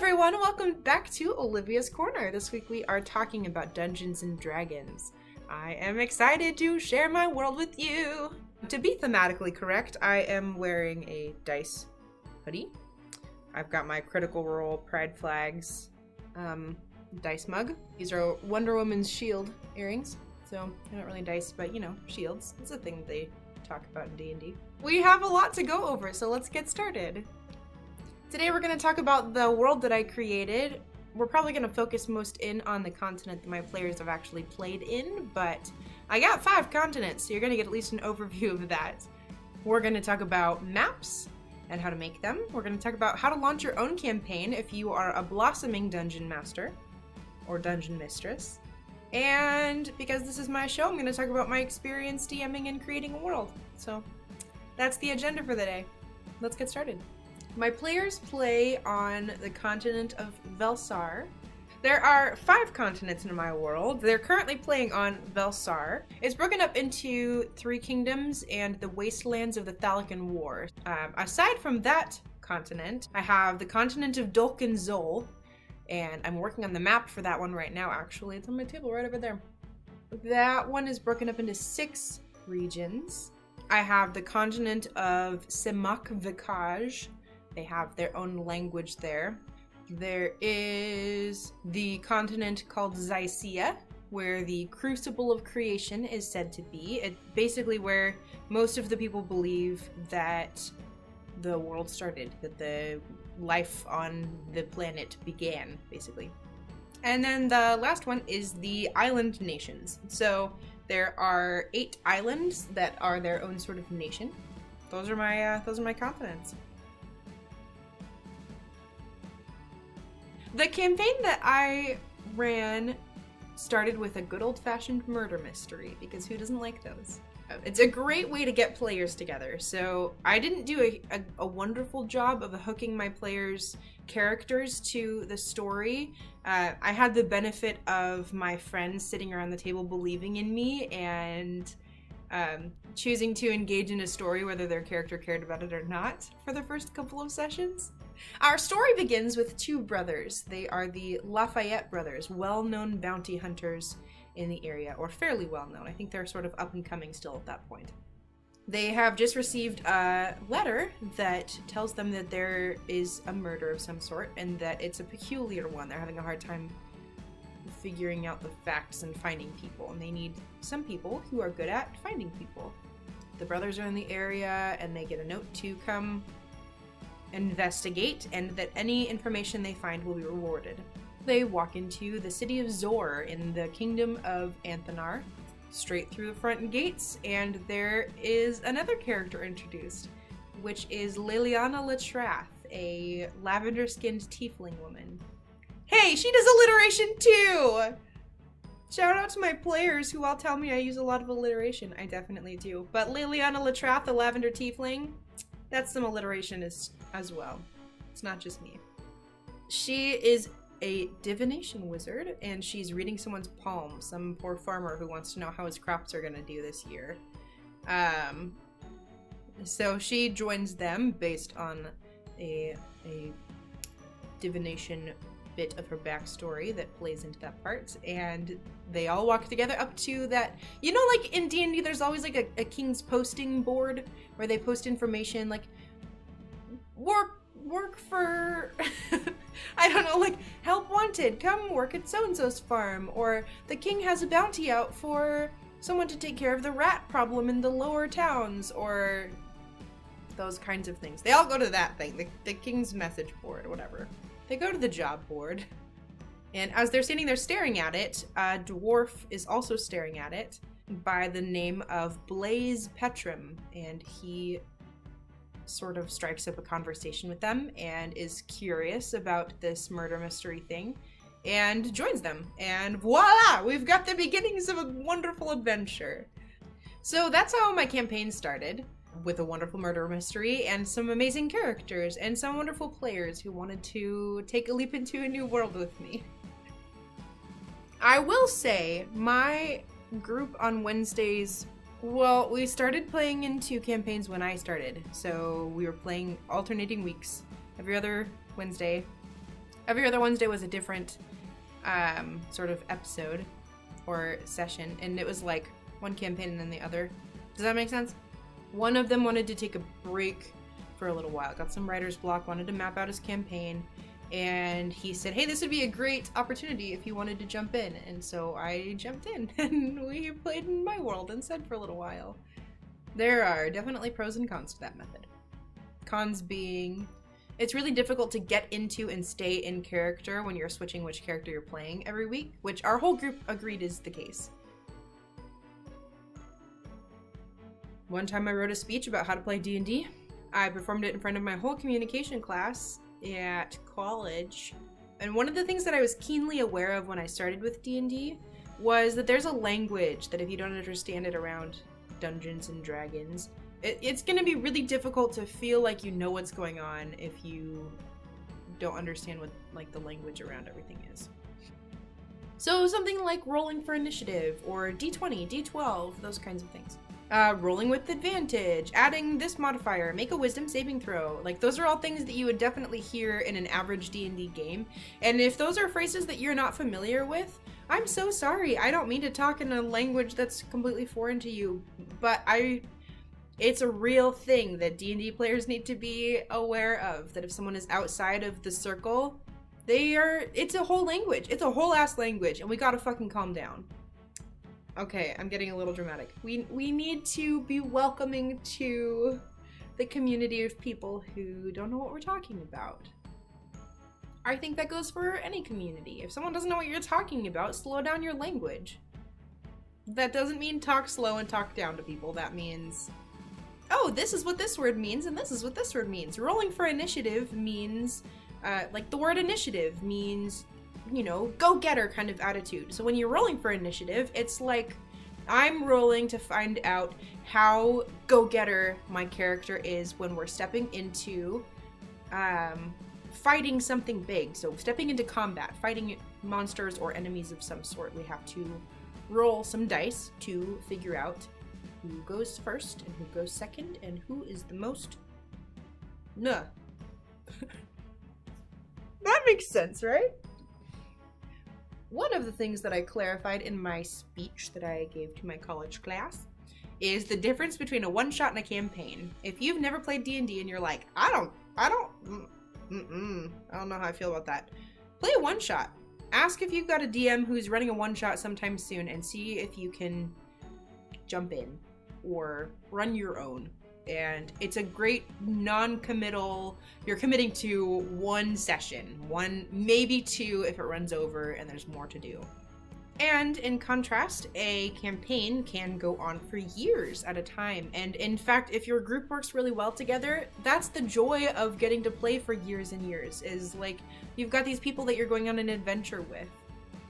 everyone, welcome back to Olivia's Corner. This week we are talking about Dungeons and Dragons. I am excited to share my world with you. To be thematically correct, I am wearing a dice hoodie. I've got my Critical Role Pride Flags dice mug. These are Wonder Woman's shield earrings. So, they're not really dice, but you know, shields. It's a thing they talk about in D&D. We have a lot to go over, so let's get started. Today we're going to talk about the world that I created. We're probably going to focus most in on the continent that my players have actually played in, but I got 5 continents, so you're going to get at least an overview of that. We're going to talk about maps and how to make them. We're going to talk about how to launch your own campaign if you are a blossoming dungeon master or dungeon mistress. And because this is my show, I'm going to talk about my experience DMing and creating a world. So that's the agenda for the day. Let's get started. My players play on the continent of Velsar. There are 5 continents in my world. They're currently playing on Velsar. It's broken up into 3 kingdoms and the wastelands of the Thalican War. Aside from that continent, I have the continent of Dulcan Zol, and I'm working on the map for that one right now, actually. It's on my table right over there. That one is broken up into 6 regions. I have the continent of Semak Vikaj. They have their own language there. There is the continent called Zycia, where the Crucible of Creation is said to be. It's basically where most of the people believe that the world started, that the life on the planet began, basically. And then the last one is the island nations. So there are 8 islands that are their own sort of nation. Those are my continents. The campaign that I ran started with a good old-fashioned murder mystery, because who doesn't like those? It's a great way to get players together. So I didn't do a wonderful job of hooking my players' characters to the story. I had the benefit of my friends sitting around the table believing in me and choosing to engage in a story whether their character cared about it or not for the first couple of sessions. Our story begins with 2 brothers. They are the Lafayette brothers, well-known bounty hunters in the area, or fairly well-known. I think they're sort of up and coming still at that point. They have just received a letter that tells them that there is a murder of some sort, and that it's a peculiar one. They're having a hard time figuring out the facts and finding people, and they need some people who are good at finding people. The brothers are in the area, and they get a note to come investigate, and that any information they find will be rewarded. They walk into the city of Zor in the kingdom of Anthanar, straight through the front gates, and there is another character introduced, which is Liliana Latrath, a lavender-skinned tiefling woman. Hey, she does alliteration too! Shout out to my players who all tell me I use a lot of alliteration. I definitely do. But Liliana Latrath, the lavender tiefling, that's some alliteration as well. It's not just me. She is a divination wizard, and she's reading someone's palm, some poor farmer who wants to know how his crops are gonna do this year. So she joins them based on a divination bit of her backstory that plays into that part, and they all walk together up to that, you know, like in D&D there's always like a king's posting board where they post information like work for I don't know, like help wanted, come work at so-and-so's farm, or the king has a bounty out for someone to take care of the rat problem in the lower towns, or those kinds of things. They all go to that thing, the king's message board or whatever. They go to the job board, and as they're standing there staring at it, a dwarf is also staring at it by the name of Blaze Petrum, and he sort of strikes up a conversation with them and is curious about this murder mystery thing and joins them. And voila! We've got the beginnings of a wonderful adventure. So that's how my campaign started, with a wonderful murder mystery and some amazing characters and some wonderful players who wanted to take a leap into a new world with me. I will say, my group on Wednesdays, well, we started playing in 2 campaigns when I started, so we were playing alternating weeks, every other Wednesday, Every other Wednesday was a different sort of episode or session, and it was like one campaign and then the other. Does that make sense? One of them wanted to take a break for a little while, got some writer's block, wanted to map out his campaign, and he said, hey, this would be a great opportunity if you wanted to jump in. And so I jumped in and we played in my world instead for a little while. There are definitely pros and cons to that method. Cons being, it's really difficult to get into and stay in character when you're switching which character you're playing every week, which our whole group agreed is the case. One time I wrote a speech about how to play D&D. I performed it in front of my whole communication class at college. And one of the things that I was keenly aware of when I started with D&D was that there's a language that if you don't understand it around Dungeons and Dragons, it's going to be really difficult to feel like you know what's going on if you don't understand what like the language around everything is. So something like rolling for initiative or D20, D12, those kinds of things. Rolling with advantage, adding this modifier, make a wisdom saving throw. Like those are all things that you would definitely hear in an average D&D game. And if those are phrases that you're not familiar with, I'm so sorry. I don't mean to talk in a language that's completely foreign to you, but it's a real thing that D&D players need to be aware of, that if someone is outside of the circle, it's a whole language. It's a whole ass language, and we gotta fucking calm down. Okay, I'm getting a little dramatic. We need to be welcoming to the community of people who don't know what we're talking about. I think that goes for any community. If someone doesn't know what you're talking about, slow down your language. That doesn't mean talk slow and talk down to people. That means, oh, this is what this word means, and this is what this word means. Rolling for initiative means, like the word initiative means, you know, go-getter kind of attitude. So when you're rolling for initiative, it's like I'm rolling to find out how go-getter my character is when we're stepping into fighting something big. So stepping into combat, fighting monsters or enemies of some sort. We have to roll some dice to figure out who goes first and who goes second and who is the most That makes sense, right? One of the things that I clarified in my speech that I gave to my college class is the difference between a one-shot and a campaign. If you've never played D&D and you're like, I don't know how I feel about that. Play a one-shot. Ask if you've got a DM who's running a one-shot sometime soon and see if you can jump in or run your own. And it's a great non-committal, you're committing to one session, one, maybe two if it runs over and there's more to do. And in contrast, a campaign can go on for years at a time. And in fact, if your group works really well together, that's the joy of getting to play for years and years, is like, you've got these people that you're going on an adventure with.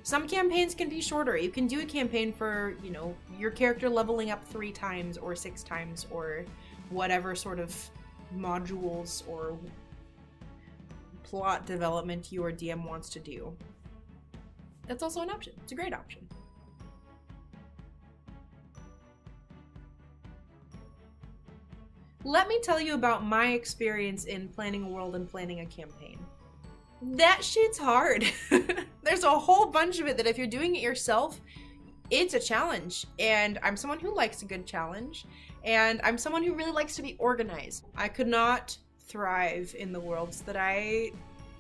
Some campaigns can be shorter. You can do a campaign for, you know, your character leveling up 3 times or 6 times or whatever sort of modules or plot development your DM wants to do. That's also an option. It's a great option. Let me tell you about my experience in planning a world and planning a campaign. That shit's hard. There's a whole bunch of it that if you're doing it yourself, it's a challenge. And I'm someone who likes a good challenge. And I'm someone who really likes to be organized. I could not thrive in the worlds that I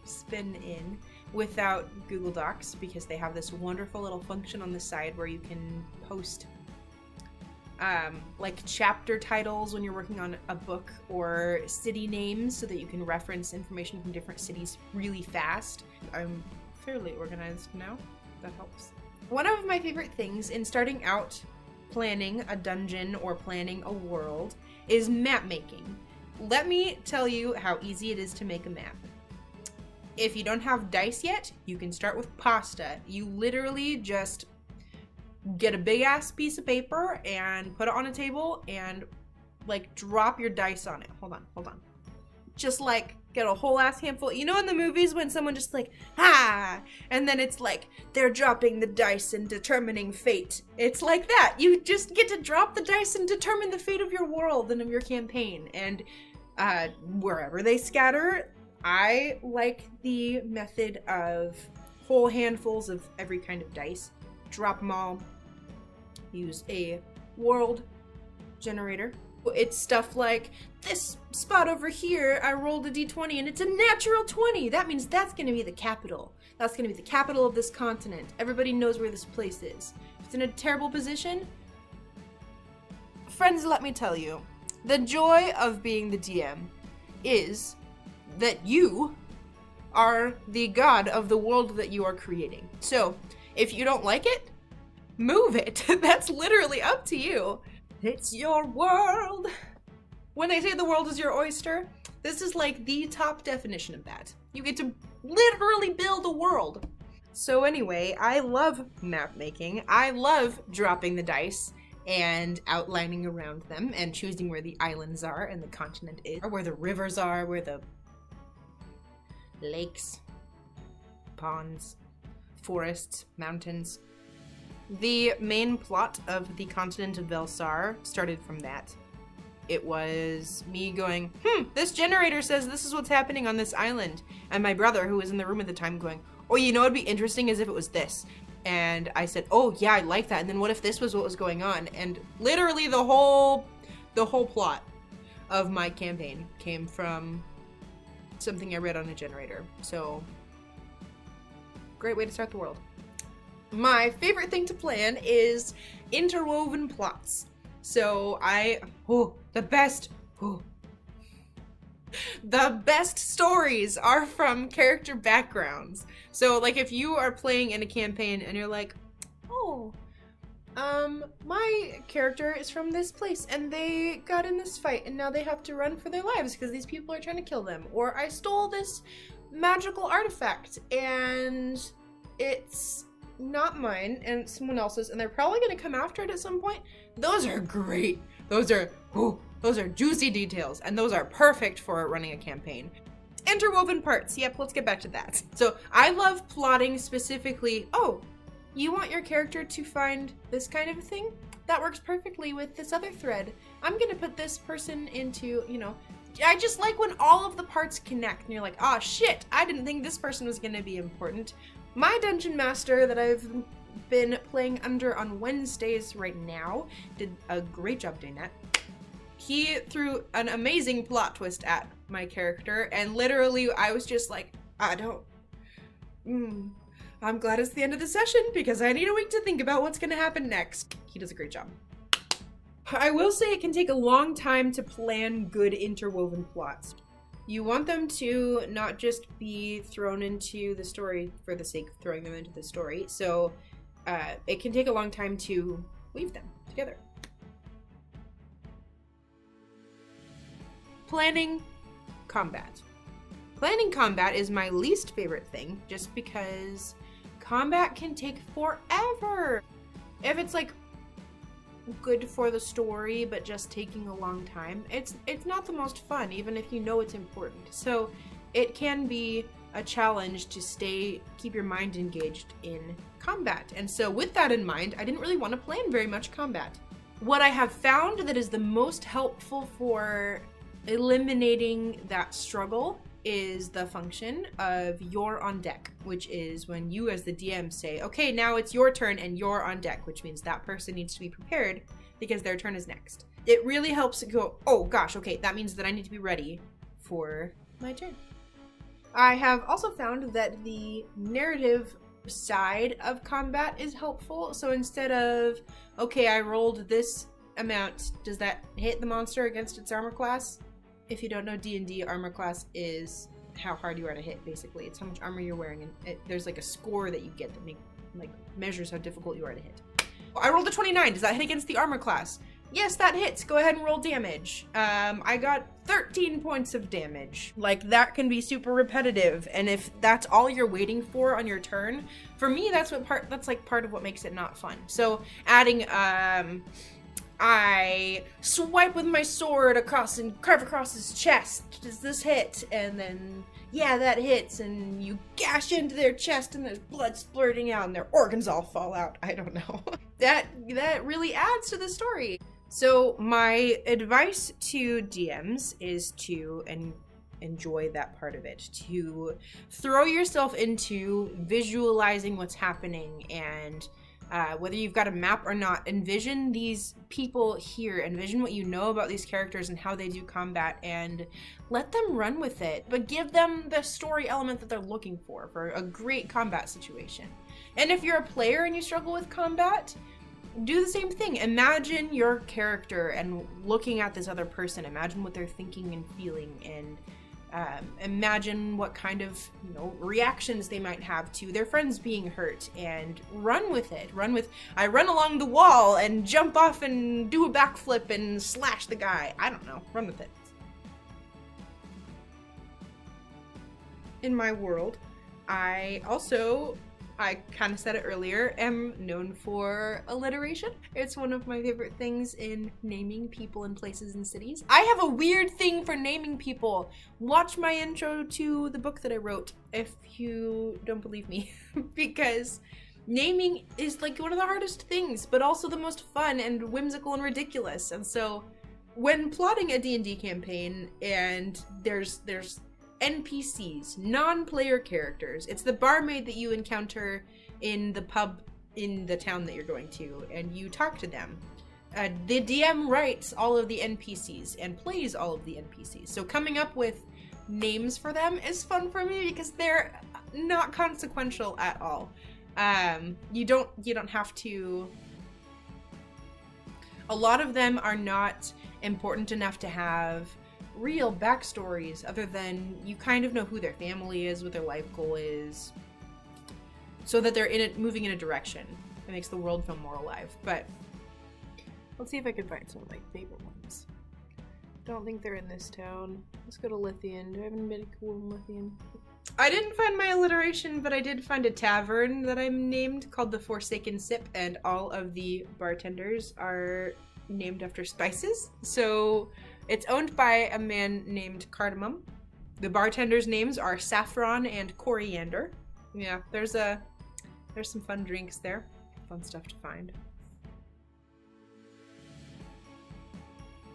spin in without Google Docs, because they have this wonderful little function on the side where you can post like chapter titles when you're working on a book, or city names so that you can reference information from different cities really fast. I'm fairly organized now. That helps. One of my favorite things in starting out planning a dungeon or planning a world is map making. Let me tell you how easy it is to make a map. If you don't have dice yet, you can start with pasta. You literally just get a big ass piece of paper and put it on a table and like drop your dice on it. Hold on. Just like get a whole ass handful. You know in the movies when someone just like, and then it's like they're dropping the dice and determining fate. It's like that. You just get to drop the dice and determine the fate of your world and of your campaign. And wherever they scatter, I like the method of whole handfuls of every kind of dice, drop them all, use a world generator. It's stuff like, this spot over here, I rolled a d20 and it's a natural 20. That means that's gonna be the capital. That's gonna be the capital of this continent. Everybody knows where this place is. If it's in a terrible position, friends, let me tell you, the joy of being the DM is that you are the god of the world that you are creating. So if you don't like it, move it. That's literally up to you. It's your world. When I say the world is your oyster, this is like the top definition of that. You get to literally build a world. So anyway, I love map making. I love dropping the dice and outlining around them and choosing where the islands are and the continent is, or where the rivers are, where the lakes, ponds, forests, mountains. The main plot of the continent of Velsar started from that. It was me going, this generator says this is what's happening on this island. And my brother, who was in the room at the time, going, oh, you know what'd be interesting is if it was this. And I said, oh yeah, I like that. And then what if this was what was going on? And literally the whole plot of my campaign came from something I read on a generator. So, great way to start the world. My favorite thing to plan is interwoven plots. So the best stories are from character backgrounds. So like if you are playing in a campaign and you're like, my character is from this place and they got in this fight and now they have to run for their lives because these people are trying to kill them. Or I stole this magical artifact and it's not mine and it's someone else's and they're probably going to come after it at some point. Those are great. Those are juicy details and those are perfect for running a campaign. Interwoven parts. Yep, let's get back to that. So I love plotting specifically, you want your character to find this kind of a thing? That works perfectly with this other thread. I'm gonna put this person into, I just like when all of the parts connect and you're like, oh shit, I didn't think this person was gonna be important. My dungeon master that I've been playing under on Wednesdays right now did a great job doing that. He threw an amazing plot twist at my character and literally I was just like, I'm glad it's the end of the session because I need a week to think about what's gonna happen next. He does a great job. I will say it can take a long time to plan good interwoven plots. You want them to not just be thrown into the story for the sake of throwing them into the story, so it can take a long time to weave them together. Planning combat. Planning combat is my least favorite thing, just because combat can take forever. If it's like good for the story but just taking a long time, it's not the most fun, even if you know it's important. So it can be a challenge to keep your mind engaged in combat. And so with that in mind, I didn't really want to plan very much combat. What I have found that is the most helpful for eliminating that struggle is the function of you're on deck, which is when you as the DM say, okay, now it's your turn and you're on deck, which means that person needs to be prepared because their turn is next. It really helps go, oh gosh, okay, that means that I need to be ready for my turn. I have also found that the narrative side of combat is helpful. So instead of, okay, I rolled this amount, does that hit the monster against its armor class? If you don't know D&D, armor class is how hard you are to hit, basically. It's how much armor you're wearing, and there's like a score that you get that measures how difficult you are to hit. I rolled a 29. Does that hit against the armor class? Yes, that hits. Go ahead and roll damage. I got 13 points of damage. Like, that can be super repetitive, and if that's all you're waiting for on your turn, for me, that's part of what makes it not fun. So adding I swipe with my sword across and carve across his chest. Does this hit? And then, yeah, that hits. And you gash into their chest and there's blood splurting out and their organs all fall out. I don't know. That really adds to the story. So my advice to DMs is to, and enjoy that part of it, to throw yourself into visualizing what's happening, and whether you've got a map or not, envision these people here, envision what you know about these characters and how they do combat, and let them run with it, but give them the story element that they're looking for a great combat situation. And if you're a player and you struggle with combat, do the same thing. Imagine your character and looking at this other person, imagine what they're thinking and feeling, and imagine what kind of, reactions they might have to their friends being hurt, and run with it. I run along the wall and jump off and do a backflip and slash the guy. I don't know. Run with it. In my world, I kind of said it earlier, am known for alliteration. It's one of my favorite things in naming people and places and cities. I have a weird thing for naming people. Watch my intro to the book that I wrote if you don't believe me, because naming is like one of the hardest things, but also the most fun and whimsical and ridiculous. And so when plotting a D&D campaign and there's NPCs, non-player characters. It's the barmaid that you encounter in the pub in the town that you're going to, and you talk to them. The DM writes all of the NPCs and plays all of the NPCs. So coming up with names for them is fun for me because they're not consequential at all. You don't have to. A lot of them are not important enough to have real backstories other than you kind of know who their family is, what their life goal is, so that they're moving in a direction. It makes the world feel more alive. But let's see if I can find some of my favorite ones. Don't think they're in this town. Let's go to Lithian. Do I have anybody cool in Lithian? I didn't find my alliteration, but I did find a tavern that I'm named called the Forsaken Sip, and all of the bartenders are named after spices. So it's owned by a man named Cardamom. The bartenders' names are Saffron and Coriander. Yeah, there's some fun drinks there. Fun stuff to find.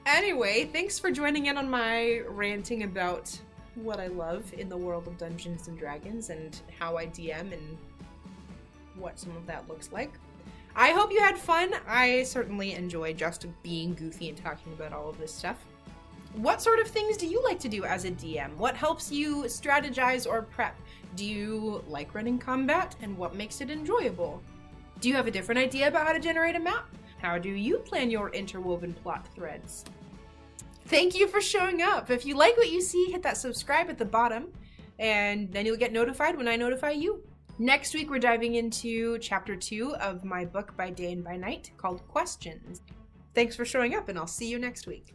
Anyway, thanks for joining in on my ranting about what I love in the world of Dungeons and Dragons and how I DM and what some of that looks like. I hope you had fun. I certainly enjoy just being goofy and talking about all of this stuff. What sort of things do you like to do as a DM? What helps you strategize or prep? Do you like running combat, and what makes it enjoyable? Do you have a different idea about how to generate a map? How do you plan your interwoven plot threads? Thank you for showing up. If you like what you see, hit that subscribe at the bottom, and then you'll get notified when I notify you. Next week, we're diving into Chapter 2 of my book by day and by night called Questions. Thanks for showing up, and I'll see you next week.